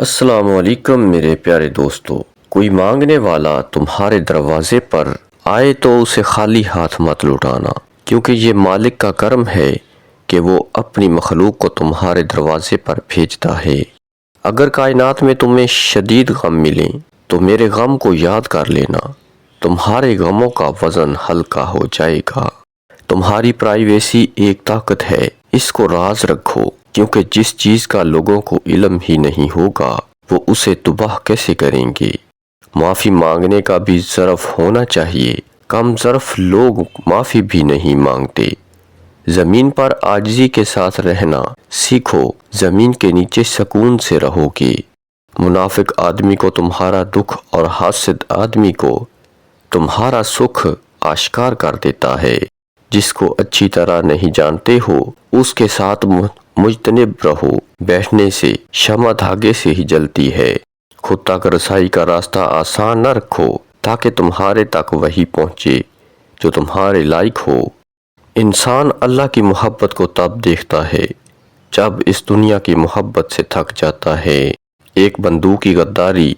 السلام علیکم میرے پیارے دوستو، کوئی مانگنے والا تمہارے دروازے پر آئے تو اسے خالی ہاتھ مت لوٹانا، کیونکہ یہ مالک کا کرم ہے کہ وہ اپنی مخلوق کو تمہارے دروازے پر بھیجتا ہے۔ اگر کائنات میں تمہیں شدید غم ملیں تو میرے غم کو یاد کر لینا، تمہارے غموں کا وزن ہلکا ہو جائے گا۔ تمہاری پرائیویسی ایک طاقت ہے، اس کو راز رکھو، کیونکہ جس چیز کا لوگوں کو علم ہی نہیں ہوگا وہ اسے تباہ کیسے کریں گے۔ معافی مانگنے کا بھی ظرف ہونا چاہیے، کم ظرف لوگ معافی بھی نہیں مانگتے۔ زمین پر عاجزی کے ساتھ رہنا سیکھو، زمین کے نیچے سکون سے رہو گے۔ منافق آدمی کو تمہارا دکھ اور حاسد آدمی کو تمہارا سکھ آشکار کر دیتا ہے۔ جس کو اچھی طرح نہیں جانتے ہو اس کے ساتھ مجتنب رہو، بیٹھنے سے شمع دھاگے سے ہی جلتی ہے۔ خود تک رسائی کا راستہ آسان نہ رکھو تاکہ تمہارے تک وہی پہنچے جو تمہارے لائق ہو۔ انسان اللہ کی محبت کو تب دیکھتا ہے جب اس دنیا کی محبت سے تھک جاتا ہے۔ ایک بندوق کی غداری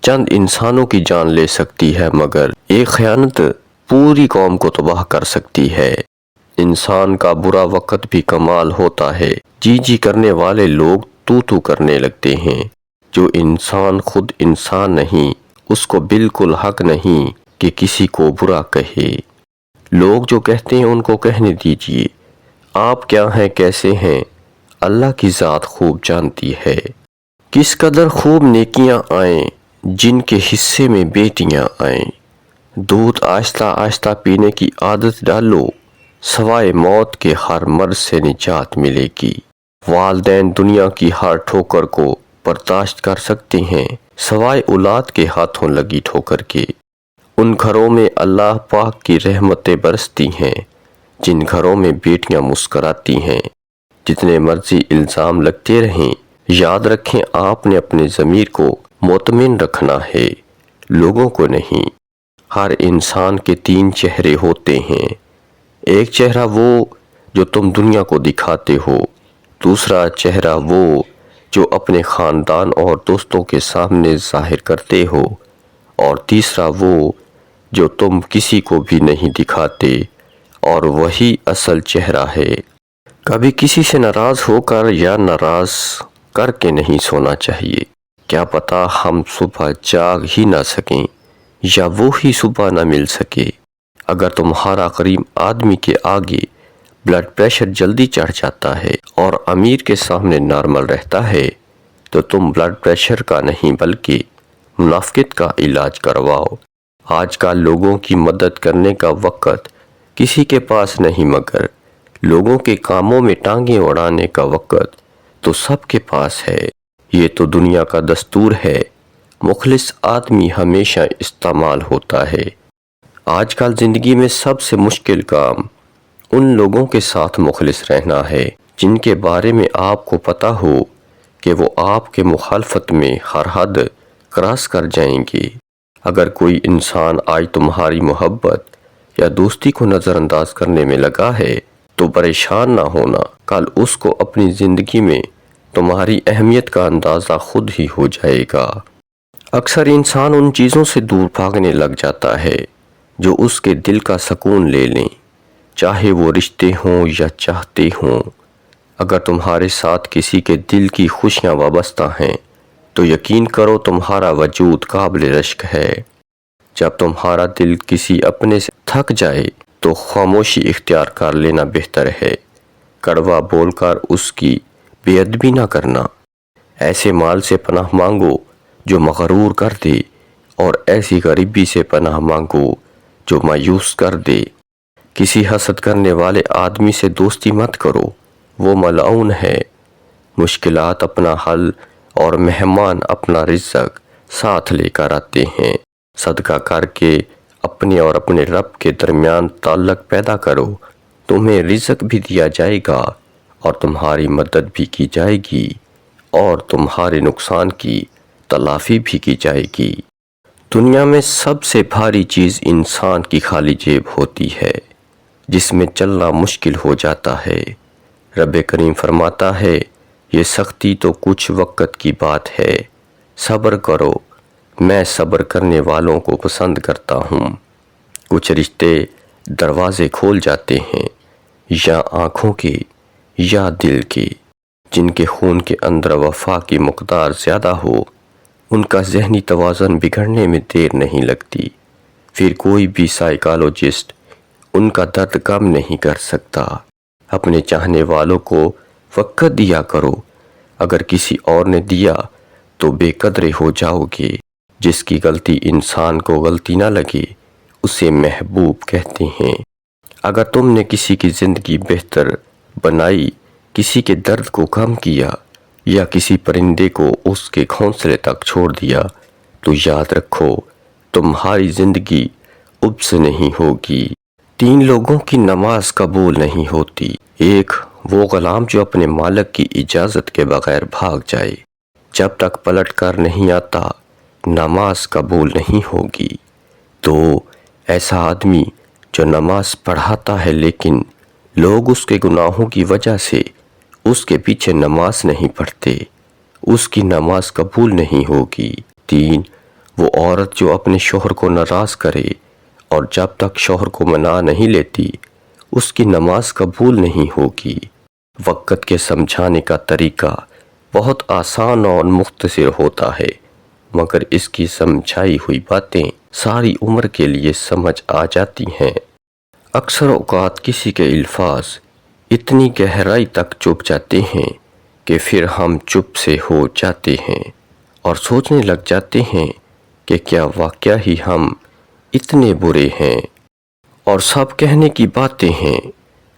چند انسانوں کی جان لے سکتی ہے، مگر ایک خیانت پوری قوم کو تباہ کر سکتی ہے۔ انسان کا برا وقت بھی کمال ہوتا ہے، جی کرنے والے لوگ تو کرنے لگتے ہیں۔ جو انسان خود انسان نہیں، اس کو بالکل حق نہیں کہ کسی کو برا کہے۔ لوگ جو کہتے ہیں ان کو کہنے دیجئے، آپ کیا ہیں، کیسے ہیں، اللہ کی ذات خوب جانتی ہے۔ کس قدر خوب نیکیاں آئیں جن کے حصے میں بیٹیاں آئیں۔ دودھ آہستہ آہستہ پینے کی عادت ڈالو، سوائے موت کے ہر مرض سے نجات ملے گی۔ والدین دنیا کی ہر ٹھوکر کو برداشت کر سکتے ہیں، سوائے اولاد کے ہاتھوں لگی ٹھوکر کے۔ ان گھروں میں اللہ پاک کی رحمتیں برستی ہیں جن گھروں میں بیٹیاں مسکراتی ہیں۔ جتنے مرضی الزام لگتے رہیں، یاد رکھیں آپ نے اپنے ضمیر کو مطمئن رکھنا ہے، لوگوں کو نہیں۔ ہر انسان کے تین چہرے ہوتے ہیں، ایک چہرہ وہ جو تم دنیا کو دکھاتے ہو، دوسرا چہرہ وہ جو اپنے خاندان اور دوستوں کے سامنے ظاہر کرتے ہو، اور تیسرا وہ جو تم کسی کو بھی نہیں دکھاتے، اور وہی اصل چہرہ ہے۔ کبھی کسی سے ناراض ہو کر یا ناراض کر کے نہیں سونا چاہیے، کیا پتا ہم صبح جاگ ہی نہ سکیں یا وہی صبح نہ مل سکے۔ اگر تمہارا قریب آدمی کے آگے بلڈ پریشر جلدی چڑھ جاتا ہے اور امیر کے سامنے نارمل رہتا ہے تو تم بلڈ پریشر کا نہیں بلکہ منافقت کا علاج کرواؤ۔ آج کل لوگوں کی مدد کرنے کا وقت کسی کے پاس نہیں، مگر لوگوں کے کاموں میں ٹانگیں اڑانے کا وقت تو سب کے پاس ہے۔ یہ تو دنیا کا دستور ہے، مخلص آدمی ہمیشہ استعمال ہوتا ہے۔ آج کل زندگی میں سب سے مشکل کام ان لوگوں کے ساتھ مخلص رہنا ہے جن کے بارے میں آپ کو پتا ہو کہ وہ آپ کے مخالفت میں ہر حد کراس کر جائیں گے۔ اگر کوئی انسان آج تمہاری محبت یا دوستی کو نظر انداز کرنے میں لگا ہے تو پریشان نہ ہونا، کل اس کو اپنی زندگی میں تمہاری اہمیت کا اندازہ خود ہی ہو جائے گا۔ اکثر انسان ان چیزوں سے دور بھاگنے لگ جاتا ہے جو اس کے دل کا سکون لے لیں، چاہے وہ رشتے ہوں یا چاہتے ہوں۔ اگر تمہارے ساتھ کسی کے دل کی خوشیاں وابستہ ہیں تو یقین کرو تمہارا وجود قابل رشک ہے۔ جب تمہارا دل کسی اپنے سے تھک جائے تو خاموشی اختیار کر لینا بہتر ہے، کڑوا بول کر اس کی بے ادبی نہ کرنا۔ ایسے مال سے پناہ مانگو جو مغرور کر دے، اور ایسی غریبی سے پناہ مانگو جو مایوس کر دے۔ کسی حسد کرنے والے آدمی سے دوستی مت کرو، وہ ملعون ہے۔ مشکلات اپنا حل اور مہمان اپنا رزق ساتھ لے کر آتے ہیں۔ صدقہ کر کے اپنے اور اپنے رب کے درمیان تعلق پیدا کرو، تمہیں رزق بھی دیا جائے گا اور تمہاری مدد بھی کی جائے گی، اور تمہارے نقصان کی تلافی بھی کی جائے گی۔ دنیا میں سب سے بھاری چیز انسان کی خالی جیب ہوتی ہے، جس میں چلنا مشکل ہو جاتا ہے۔ رب کریم فرماتا ہے، یہ سختی تو کچھ وقت کی بات ہے، صبر کرو، میں صبر کرنے والوں کو پسند کرتا ہوں۔ کچھ رشتے دروازے کھول جاتے ہیں، یا آنکھوں کے یا دل کے۔ جن کے خون کے اندر وفا کی مقدار زیادہ ہو، ان کا ذہنی توازن بگڑنے میں دیر نہیں لگتی۔ پھر کوئی بھی سائیکالوجسٹ ان کا درد کم نہیں کر سکتا۔ اپنے چاہنے والوں کو وقت دیا کرو، اگر کسی اور نے دیا تو بے قدرے ہو جاؤ گے۔ جس کی غلطی انسان کو غلطی نہ لگے اسے محبوب کہتے ہیں۔ اگر تم نے کسی کی زندگی بہتر بنائی، کسی کے درد کو کم کیا، یا کسی پرندے کو اس کے گھونسلے تک چھوڑ دیا، تو یاد رکھو تمہاری زندگی اب سے نہیں ہوگی۔ 3 لوگوں کی نماز قبول نہیں ہوتی۔ ایک، وہ غلام جو اپنے مالک کی اجازت کے بغیر بھاگ جائے، جب تک پلٹ کر نہیں آتا نماز قبول نہیں ہوگی۔ 2، ایسا آدمی جو نماز پڑھاتا ہے لیکن لوگ اس کے گناہوں کی وجہ سے اس کے پیچھے نماز نہیں پڑھتے، اس کی نماز قبول نہیں ہوگی۔ 3، وہ عورت جو اپنے شوہر کو ناراض کرے اور جب تک شوہر کو منا نہیں لیتی اس کی نماز قبول نہیں ہوگی۔ وقت کے سمجھانے کا طریقہ بہت آسان اور مختصر ہوتا ہے، مگر اس کی سمجھائی ہوئی باتیں ساری عمر کے لیے سمجھ آ جاتی ہیں۔ اکثر اوقات کسی کے الفاظ اتنی گہرائی تک چپ جاتے ہیں کہ پھر ہم چپ سے ہو جاتے ہیں اور سوچنے لگ جاتے ہیں کہ کیا واقعہ ہی ہم اتنے برے ہیں۔ اور سب کہنے کی باتیں ہیں،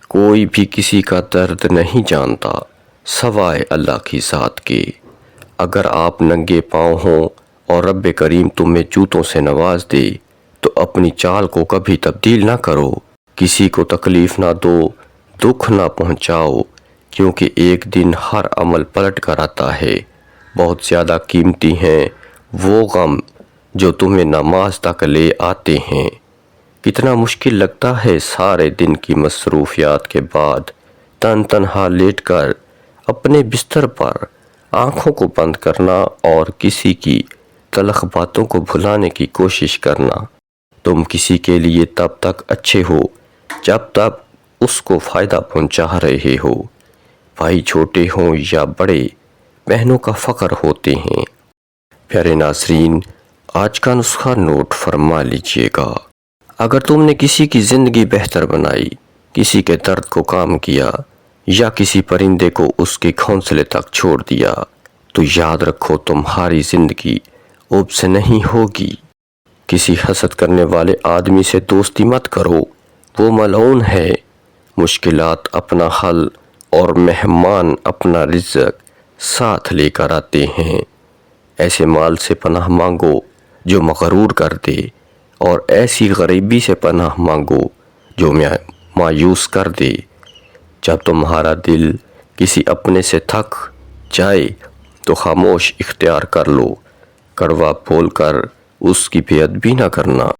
کوئی بھی کسی کا درد نہیں جانتا سوائے اللہ کی ذات کے۔ اگر آپ ننگے پاؤں ہوں اور رب کریم تمہیں جوتوں سے نواز دے تو اپنی چال کو کبھی تبدیل نہ کرو، کسی کو تکلیف نہ دو، دکھ نہ پہنچاؤ، کیونکہ ایک دن ہر عمل پلٹ کر آتا ہے۔ بہت زیادہ قیمتی ہیں وہ غم جو تمہیں نماز تک لے آتے ہیں۔ کتنا مشکل لگتا ہے سارے دن کی مصروفیات کے بعد تنہا لیٹ کر اپنے بستر پر آنکھوں کو بند کرنا اور کسی کی تلخ باتوں کو بھلانے کی کوشش کرنا۔ تم کسی کے لیے تب تک اچھے ہو جب تک اس کو فائدہ پہنچا رہے ہو۔ بھائی چھوٹے ہوں یا بڑے، بہنوں کا فخر ہوتے ہیں۔ پیارے ناظرین، آج کا نسخہ نوٹ فرما لیجئے گا۔ اگر تم نے کسی کی زندگی بہتر بنائی، کسی کے درد کو کام کیا، یا کسی پرندے کو اس کے گھونسلے تک چھوڑ دیا، تو یاد رکھو تمہاری زندگی اب سے نہیں ہوگی۔ کسی حسد کرنے والے آدمی سے دوستی مت کرو، وہ ملعون ہے۔ مشکلات اپنا حل اور مہمان اپنا رزق ساتھ لے کر آتے ہیں۔ ایسے مال سے پناہ مانگو جو مغرور کر دے، اور ایسی غریبی سے پناہ مانگو جو مایوس کر دے۔ جب تمہارا دل کسی اپنے سے تھک جائے تو خاموش اختیار کر لو، کڑوا بول کر اس کی بے ادبی نہ کرنا۔